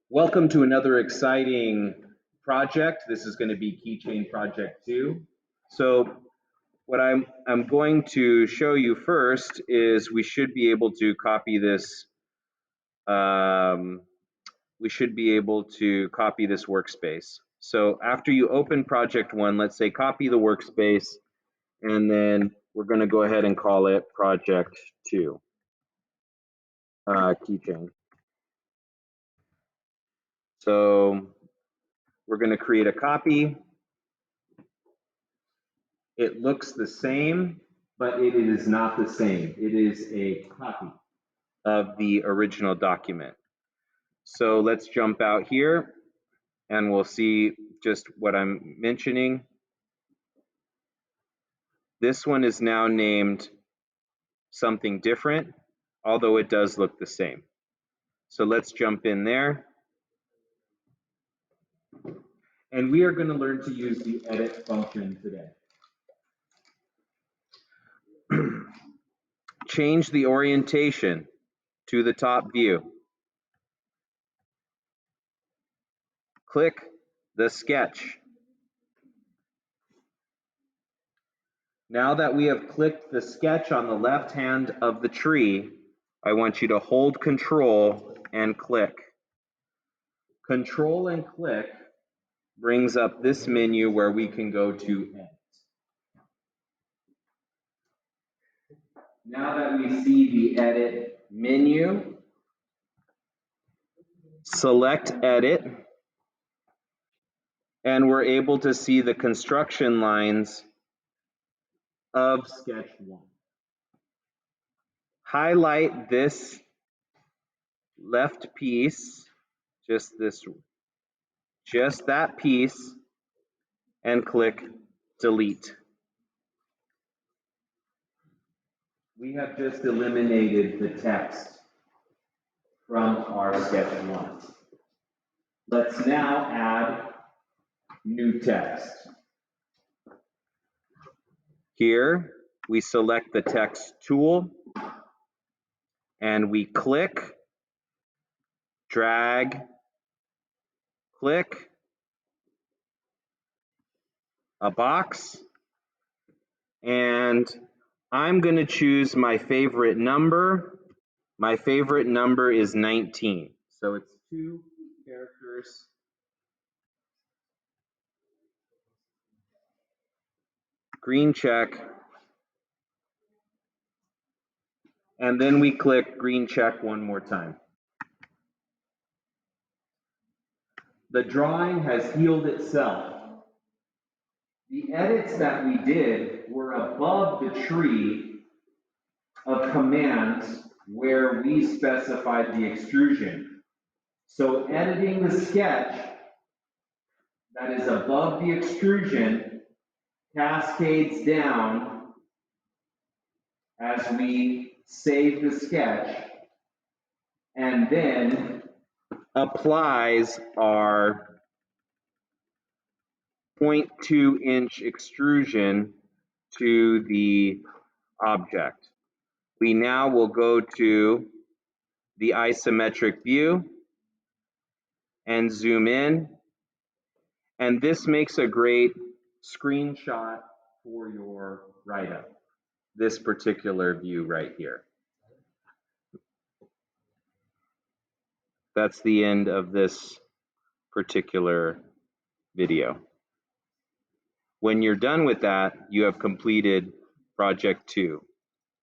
Welcome to another exciting project. This is going to be Keychain Project 2. So what I'm going to show you first is we should be able to copy this. We should be able to copy this workspace. So after you open Project 1, let's say copy the workspace, and then we're going to go ahead and call it Project 2 Keychain. So we're going to create a copy. It looks the same, but it is not the same. It is a copy of the original document. So let's jump out here and we'll see just what I'm mentioning. This one is now named something different, although it does look the same. So let's jump in there. And we are going to learn to use the edit function today. Change the orientation to the top view. Click the sketch. Now that we have clicked the sketch on the left hand of the tree, I want you to hold Control and click. Control and click brings up this menu where we can go to Edit. Now that we see the Edit menu, select Edit, and we're able to see the construction lines of Sketch 1. Highlight this left piece, just that piece, and click Delete. We have just eliminated the text from our Sketch 1. Let's now add new text. Here, we select the text tool, and we click, drag, click, a box, and I'm going to choose my favorite number. My favorite number is 19. So it's 2 characters. Green check. And then we click green check one more time. The drawing has healed itself. The edits that we did were above the tree of commands where we specified the extrusion. So editing the sketch that is above the extrusion cascades down as we save the sketch and then applies our 0.2 inch extrusion to the object. We now will go to the isometric view and zoom in, and this makes a great screenshot for your write-up, this particular view right here. That's the end of this particular video. When you're done with that, you have completed Project 2.